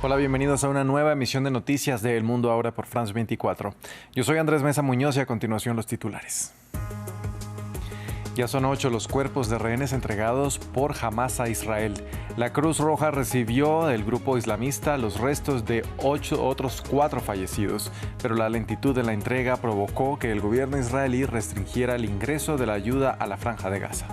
Hola, bienvenidos a una nueva emisión de Noticias de El Mundo Ahora por France 24. Yo soy Andrés Mesa Muñoz y a continuación los titulares. Ya son 8 los cuerpos de rehenes entregados por Hamás a Israel. La Cruz Roja recibió del grupo islamista los restos de otros 4 fallecidos, pero la lentitud de la entrega provocó que el gobierno israelí restringiera el ingreso de la ayuda a la Franja de Gaza.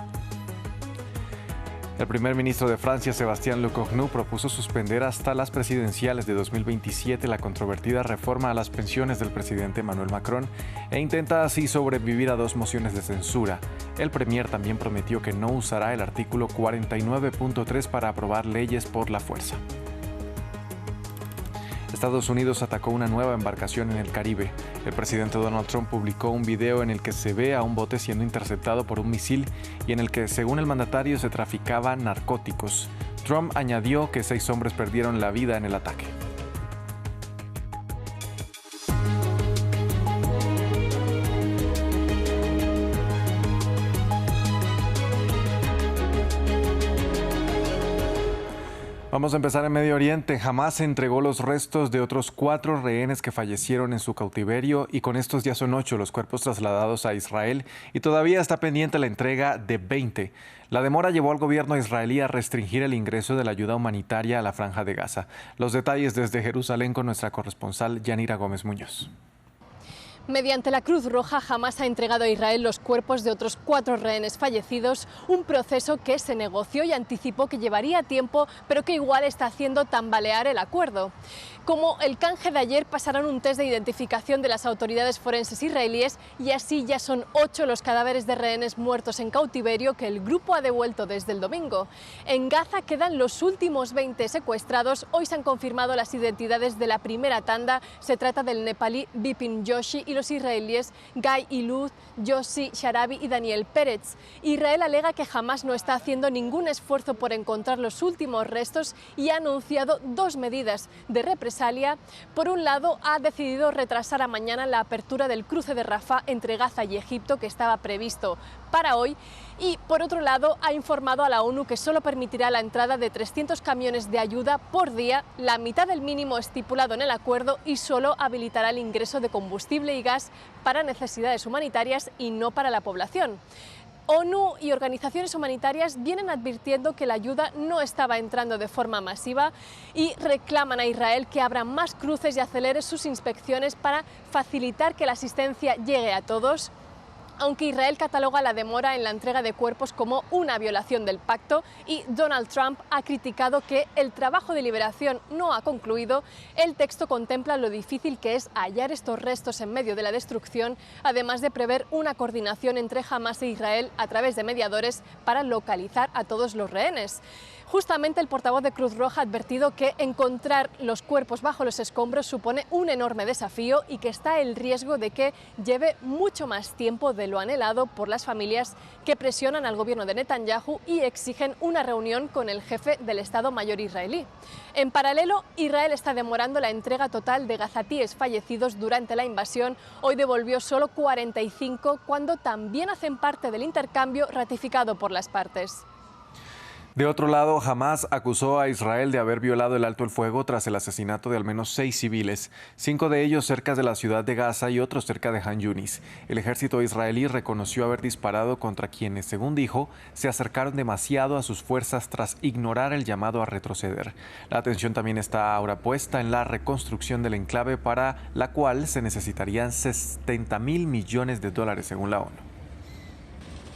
El primer ministro de Francia, Sébastien Lecornu, propuso suspender hasta las presidenciales de 2027 la controvertida reforma a las pensiones del presidente Emmanuel Macron e intenta así sobrevivir a 2 mociones de censura. El premier también prometió que no usará el artículo 49.3 para aprobar leyes por la fuerza. Estados Unidos atacó una nueva embarcación en el Caribe. El presidente Donald Trump publicó un video en el que se ve a un bote siendo interceptado por un misil y en el que, según el mandatario, se traficaba narcóticos. Trump añadió que 6 hombres perdieron la vida en el ataque. Vamos a empezar en Medio Oriente. Hamás entregó los restos de otros 4 rehenes que fallecieron en su cautiverio y con estos ya son 8 los cuerpos trasladados a Israel y todavía está pendiente la entrega de 20. La demora llevó al gobierno israelí a restringir el ingreso de la ayuda humanitaria a la Franja de Gaza. Los detalles desde Jerusalén con nuestra corresponsal Yanira Gómez Muñoz. Mediante la Cruz Roja, Hamás ha entregado a Israel los cuerpos de otros 4 rehenes fallecidos, un proceso que se negoció y anticipó que llevaría tiempo, pero que igual está haciendo tambalear el acuerdo. Como el canje de ayer, pasarán un test de identificación de las autoridades forenses israelíes y así ya son 8 los cadáveres de rehenes muertos en cautiverio que el grupo ha devuelto desde el domingo. En Gaza quedan los últimos 20 secuestrados. Hoy se han confirmado las identidades de la primera tanda. Se trata del nepalí Bipin Joshi y los israelíes Guy Ilud, Yossi Sharabi y Daniel Peretz. Israel alega que Hamás no está haciendo ningún esfuerzo por encontrar los últimos restos y ha anunciado 2 medidas de represalia. Por un lado, ha decidido retrasar a mañana la apertura del cruce de Rafah entre Gaza y Egipto, que estaba previsto para hoy, y por otro lado ha informado a la ONU que solo permitirá la entrada de 300 camiones de ayuda por día, la mitad del mínimo estipulado en el acuerdo, y solo habilitará el ingreso de combustible y gas para necesidades humanitarias y no para la población. ONU y organizaciones humanitarias vienen advirtiendo que la ayuda no estaba entrando de forma masiva y reclaman a Israel que abra más cruces y acelere sus inspecciones para facilitar que la asistencia llegue a todos. Aunque Israel cataloga la demora en la entrega de cuerpos como una violación del pacto y Donald Trump ha criticado que el trabajo de liberación no ha concluido, el texto contempla lo difícil que es hallar estos restos en medio de la destrucción, además de prever una coordinación entre Hamás e Israel a través de mediadores para localizar a todos los rehenes. Justamente el portavoz de Cruz Roja ha advertido que encontrar los cuerpos bajo los escombros supone un enorme desafío y que está el riesgo de que lleve mucho más tiempo de lo anhelado por las familias que presionan al gobierno de Netanyahu y exigen una reunión con el jefe del Estado Mayor israelí. En paralelo, Israel está demorando la entrega total de gazatíes fallecidos durante la invasión. Hoy devolvió solo 45 cuando también hacen parte del intercambio ratificado por las partes. De otro lado, Hamás acusó a Israel de haber violado el alto el fuego tras el asesinato de al menos 6 civiles, 5 de ellos cerca de la ciudad de Gaza y otros cerca de Han Yunis. El ejército israelí reconoció haber disparado contra quienes, según dijo, se acercaron demasiado a sus fuerzas tras ignorar el llamado a retroceder. La atención también está ahora puesta en la reconstrucción del enclave, para la cual se necesitarían $70.000 millones según la ONU.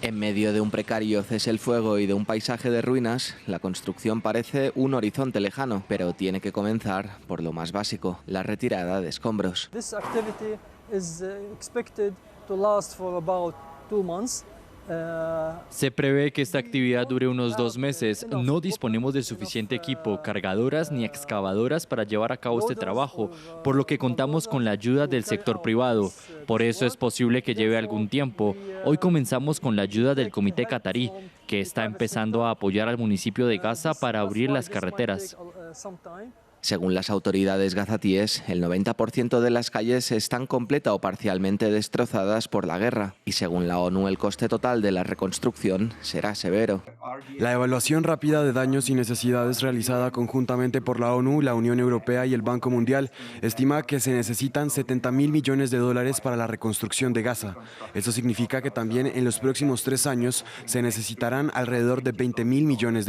En medio de un precario cese el fuego y de un paisaje de ruinas, la construcción parece un horizonte lejano, pero tiene que comenzar por lo más básico, la retirada de escombros. This activity is expected to last for about 2 months. Se prevé que esta actividad dure unos 2 meses. No disponemos de suficiente equipo, cargadoras ni excavadoras para llevar a cabo este trabajo, por lo que contamos con la ayuda del sector privado. Por eso es posible que lleve algún tiempo. Hoy comenzamos con la ayuda del Comité Catarí, que está empezando a apoyar al municipio de Gaza para abrir las carreteras. Según las autoridades gazatíes, el 90% de las calles están completa o parcialmente destrozadas por la guerra y según la ONU el coste total de la reconstrucción será severo. La evaluación rápida de daños y necesidades realizada conjuntamente por la ONU, la Unión Europea y el Banco Mundial estima que se necesitan $70.000 millones para la reconstrucción de Gaza. Eso significa que también en los próximos 3 años se necesitarán alrededor de $20.000 millones.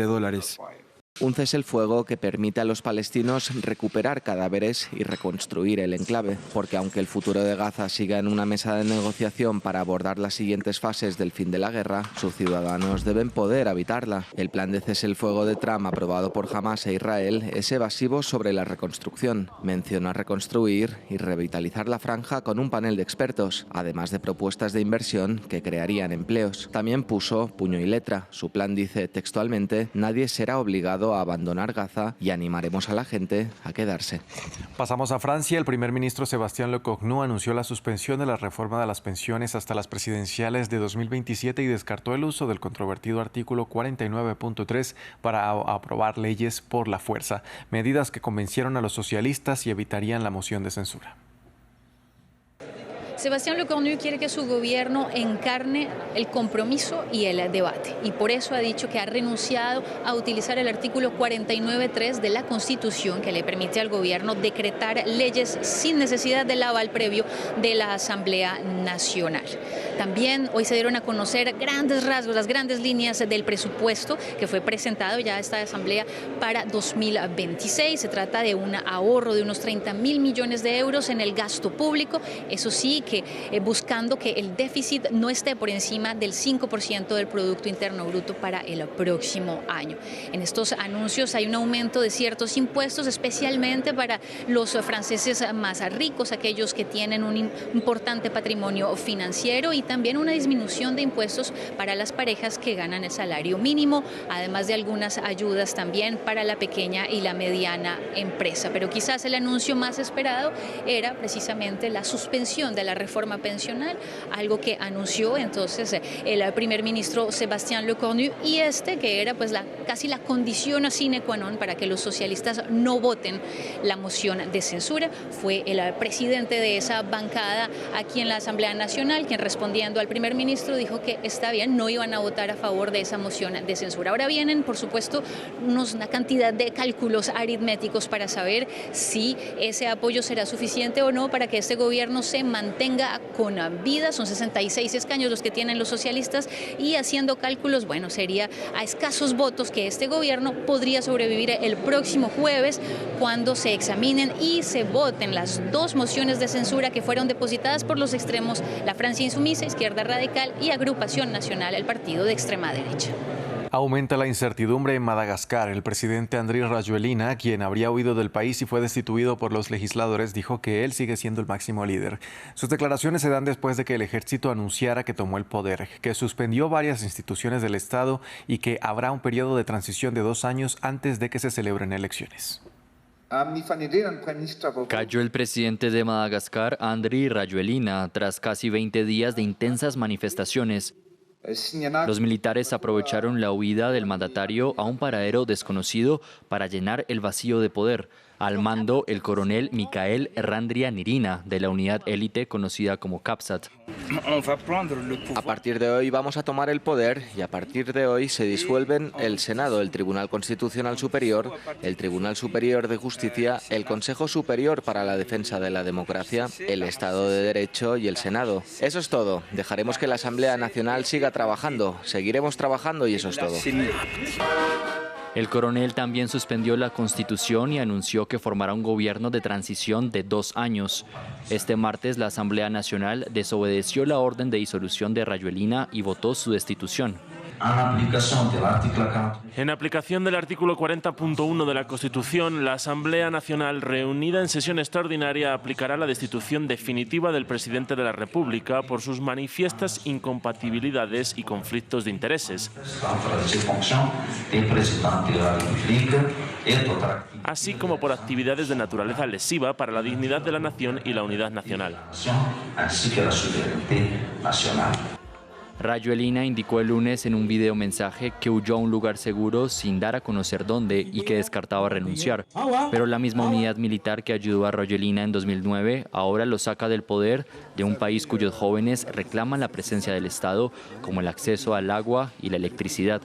Un cese el fuego que permite a los palestinos recuperar cadáveres y reconstruir el enclave, porque aunque el futuro de Gaza siga en una mesa de negociación para abordar las siguientes fases del fin de la guerra, sus ciudadanos deben poder habitarla. El plan de cese el fuego de Trump aprobado por Hamás e Israel es evasivo sobre la reconstrucción. Menciona reconstruir y revitalizar la franja con un panel de expertos, además de propuestas de inversión que crearían empleos. También puso puño y letra. Su plan dice textualmente: nadie será obligado a abandonar Gaza y animaremos a la gente a quedarse. Pasamos a Francia. El primer ministro Sébastien Lecornu anunció la suspensión de la reforma de las pensiones hasta las presidenciales de 2027 y descartó el uso del controvertido artículo 49.3 para aprobar leyes por la fuerza, medidas que convencieron a los socialistas y evitarían la moción de censura. Sébastien Lecornu quiere que su gobierno encarne el compromiso y el debate y por eso ha dicho que ha renunciado a utilizar el artículo 49.3 de la Constitución que le permite al gobierno decretar leyes sin necesidad del aval previo de la Asamblea Nacional. También hoy se dieron a conocer grandes rasgos, las grandes líneas del presupuesto que fue presentado ya a esta Asamblea para 2026. Se trata de un ahorro de unos 30.000 millones de euros en el gasto público, eso sí, buscando que el déficit no esté por encima del 5% del Producto Interno Bruto para el próximo año. En estos anuncios hay un aumento de ciertos impuestos, especialmente para los franceses más ricos, aquellos que tienen un importante patrimonio financiero, y también una disminución de impuestos para las parejas que ganan el salario mínimo, además de algunas ayudas también para la pequeña y la mediana empresa. Pero quizás el anuncio más esperado era precisamente la suspensión de la reforma pensional, algo que anunció entonces el primer ministro Sébastien Lecornu, y que era pues casi la condición sine qua non para que los socialistas no voten la moción de censura. Fue el presidente de esa bancada aquí en la Asamblea Nacional quien, respondiendo al primer ministro, dijo que está bien, no iban a votar a favor de esa moción de censura. Ahora vienen, por supuesto, una cantidad de cálculos aritméticos para saber si ese apoyo será suficiente o no para que este gobierno se mantenga con vida. Son 66 escaños los que tienen los socialistas y, haciendo cálculos, bueno, sería a escasos votos que este gobierno podría sobrevivir el próximo jueves cuando se examinen y se voten las 2 mociones de censura que fueron depositadas por los extremos, la Francia Insumisa, Izquierda Radical y Agrupación Nacional, el partido de extrema derecha. Aumenta la incertidumbre en Madagascar. El presidente Andry Rajoelina, quien habría huido del país y fue destituido por los legisladores, dijo que él sigue siendo el máximo líder. Sus declaraciones se dan después de que el ejército anunciara que tomó el poder, que suspendió varias instituciones del Estado y que habrá un periodo de transición de 2 años antes de que se celebren elecciones. Cayó el presidente de Madagascar, Andry Rajoelina, tras casi 20 días de intensas manifestaciones. Los militares aprovecharon la huida del mandatario a un paradero desconocido para llenar el vacío de poder. Al mando, el coronel Mikael Randrianirina, de la unidad élite conocida como Capsat. A partir de hoy vamos a tomar el poder y a partir de hoy se disuelven el Senado, el Tribunal Constitucional Superior, el Tribunal Superior de Justicia, el Consejo Superior para la Defensa de la Democracia, el Estado de Derecho y el Senado. Eso es todo. Dejaremos que la Asamblea Nacional siga trabajando. Seguiremos trabajando y eso es todo. El coronel también suspendió la Constitución y anunció que formará un gobierno de transición de 2 años. Este martes, la Asamblea Nacional desobedeció la orden de disolución de Rajoelina y votó su destitución. En aplicación del artículo 40.1 de la Constitución, la Asamblea Nacional, reunida en sesión extraordinaria, aplicará la destitución definitiva del presidente de la República por sus manifiestas incompatibilidades y conflictos de intereses, así como por actividades de naturaleza lesiva para la dignidad de la nación y la unidad nacional. Rajoelina indicó el lunes en un videomensaje que huyó a un lugar seguro sin dar a conocer dónde y que descartaba renunciar. Pero la misma unidad militar que ayudó a Rajoelina en 2009 ahora lo saca del poder de un país cuyos jóvenes reclaman la presencia del Estado, como el acceso al agua y la electricidad.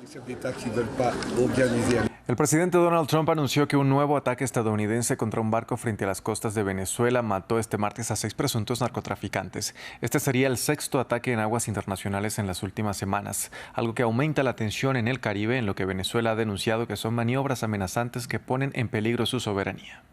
El presidente Donald Trump anunció que un nuevo ataque estadounidense contra un barco frente a las costas de Venezuela mató este martes a 6 presuntos narcotraficantes. Este sería el 6º ataque en aguas internacionales en las últimas semanas, algo que aumenta la tensión en el Caribe, en lo que Venezuela ha denunciado que son maniobras amenazantes que ponen en peligro su soberanía.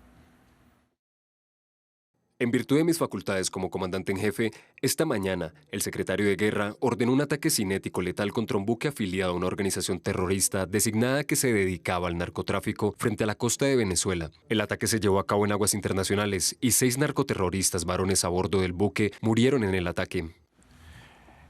En virtud de mis facultades como comandante en jefe, esta mañana el secretario de Guerra ordenó un ataque cinético letal contra un buque afiliado a una organización terrorista designada que se dedicaba al narcotráfico frente a la costa de Venezuela. El ataque se llevó a cabo en aguas internacionales y 6 narcoterroristas varones a bordo del buque murieron en el ataque.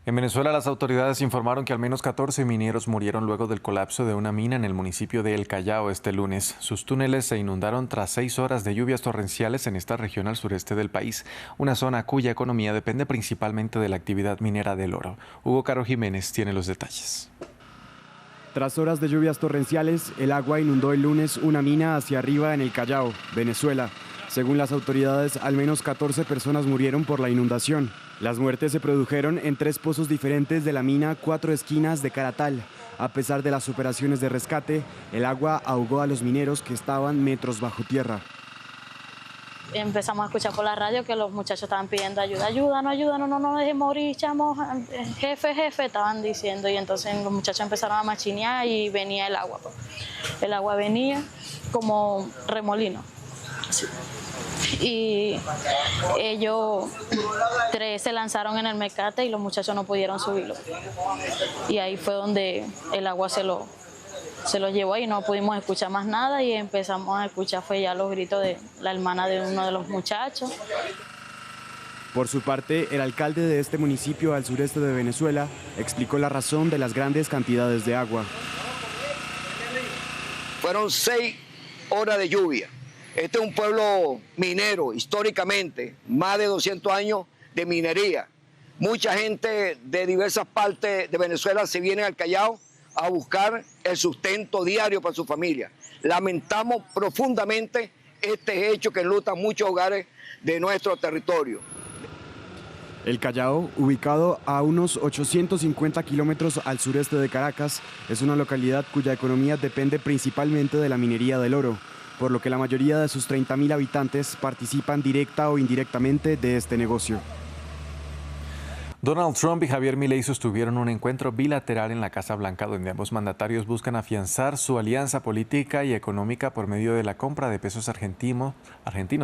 En Venezuela, las autoridades informaron que al menos 14 mineros murieron luego del colapso de una mina en el municipio de El Callao este lunes. Sus túneles se inundaron tras 6 horas de lluvias torrenciales en esta región al sureste del país, una zona cuya economía depende principalmente de la actividad minera del oro. Hugo Caro Jiménez tiene los detalles. Tras horas de lluvias torrenciales, el agua inundó el lunes una mina hacia arriba en El Callao, Venezuela. Según las autoridades, al menos 14 personas murieron por la inundación. Las muertes se produjeron en 3 pozos diferentes de la mina Cuatro Esquinas de Caratal. A pesar de las operaciones de rescate, el agua ahogó a los mineros que estaban metros bajo tierra. Empezamos a escuchar por la radio que los muchachos estaban pidiendo ayuda, ayúdanos, no nos dejes morir, chamos, jefe, estaban diciendo. Y entonces los muchachos empezaron a machinear y venía el agua. El agua venía como remolino. Así. Y ellos 3 se lanzaron en el mecate y los muchachos no pudieron subirlo. Y ahí fue donde el agua se lo llevó y no pudimos escuchar más nada y empezamos a escuchar fue ya los gritos de la hermana de uno de los muchachos. Por su parte, el alcalde de este municipio al sureste de Venezuela explicó la razón de las grandes cantidades de agua. Fueron 6 horas de lluvia. Este es un pueblo minero, históricamente, más de 200 años de minería. Mucha gente de diversas partes de Venezuela se viene al Callao a buscar el sustento diario para su familia. Lamentamos profundamente este hecho que enluta muchos hogares de nuestro territorio. El Callao, ubicado a unos 850 kilómetros al sureste de Caracas, es una localidad cuya economía depende principalmente de la minería del oro, por lo que la mayoría de sus 30.000 habitantes participan directa o indirectamente de este negocio. Donald Trump y Javier Milei sostuvieron un encuentro bilateral en la Casa Blanca donde ambos mandatarios buscan afianzar su alianza política y económica por medio de la compra de pesos argentinos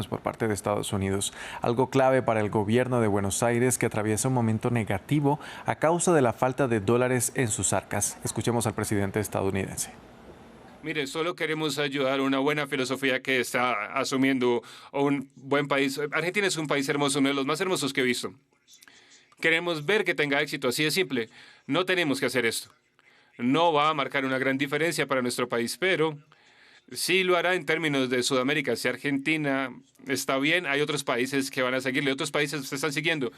por parte de Estados Unidos, algo clave para el gobierno de Buenos Aires que atraviesa un momento negativo a causa de la falta de dólares en sus arcas. Escuchemos al presidente estadounidense. Mire, solo queremos ayudar a una buena filosofía que está asumiendo un buen país. Argentina es un país hermoso, uno de los más hermosos que he visto. Queremos ver que tenga éxito, así de simple. No tenemos que hacer esto. No va a marcar una gran diferencia para nuestro país, pero sí lo hará en términos de Sudamérica. Si Argentina está bien, hay otros países que van a seguirle, otros países se están siguiendo.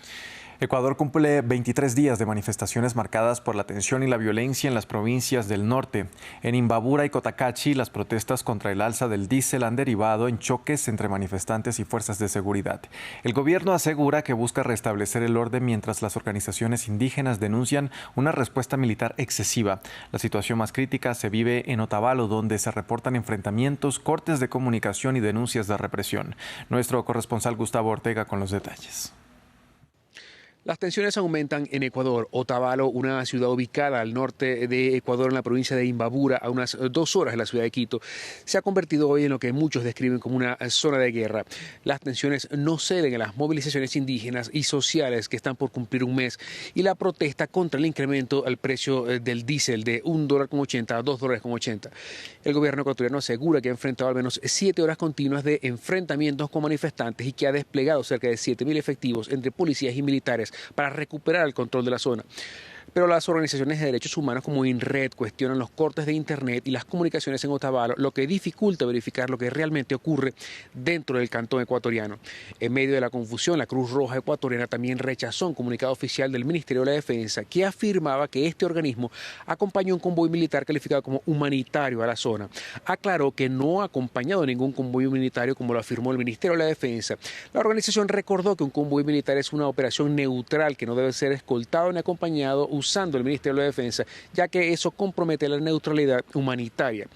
Ecuador cumple 23 días de manifestaciones marcadas por la tensión y la violencia en las provincias del norte. En Imbabura y Cotacachi, las protestas contra el alza del diésel han derivado en choques entre manifestantes y fuerzas de seguridad. El gobierno asegura que busca restablecer el orden mientras las organizaciones indígenas denuncian una respuesta militar excesiva. La situación más crítica se vive en Otavalo, donde se reportan enfrentamientos, cortes de comunicación y denuncias de represión. Nuestro corresponsal Gustavo Ortega con los detalles. Las tensiones aumentan en Ecuador. Otavalo, una ciudad ubicada al norte de Ecuador en la provincia de Imbabura, a unas 2 horas de la ciudad de Quito, se ha convertido hoy en lo que muchos describen como una zona de guerra. Las tensiones no ceden a las movilizaciones indígenas y sociales que están por cumplir un mes y la protesta contra el incremento al precio del diésel de $1,80 a $2,80. El gobierno ecuatoriano asegura que ha enfrentado al menos 7 horas continuas de enfrentamientos con manifestantes y que ha desplegado cerca de 7.000 efectivos entre policías y militares para recuperar el control de la zona. Pero las organizaciones de derechos humanos como INRED cuestionan los cortes de internet y las comunicaciones en Otavalo, lo que dificulta verificar lo que realmente ocurre dentro del cantón ecuatoriano. En medio de la confusión, la Cruz Roja ecuatoriana también rechazó un comunicado oficial del Ministerio de la Defensa que afirmaba que este organismo acompañó un convoy militar calificado como humanitario a la zona. Aclaró que no ha acompañado ningún convoy humanitario como lo afirmó el Ministerio de la Defensa. La organización recordó que un convoy militar es una operación neutral que no debe ser escoltado ni acompañado usando el Ministerio de la Defensa, ya que eso compromete la neutralidad humanitaria.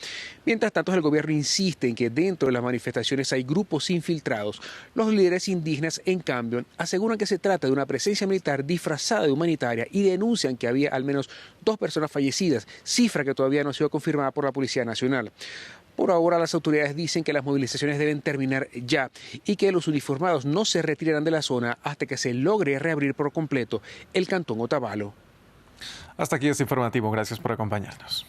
Mientras tanto, el gobierno insiste en que dentro de las manifestaciones hay grupos infiltrados. Los líderes indígenas, en cambio, aseguran que se trata de una presencia militar disfrazada de humanitaria y denuncian que había al menos 2 personas fallecidas, cifra que todavía no ha sido confirmada por la Policía Nacional. Por ahora, las autoridades dicen que las movilizaciones deben terminar ya y que los uniformados no se retirarán de la zona hasta que se logre reabrir por completo el cantón Otavalo. Hasta aquí este informativo. Gracias por acompañarnos.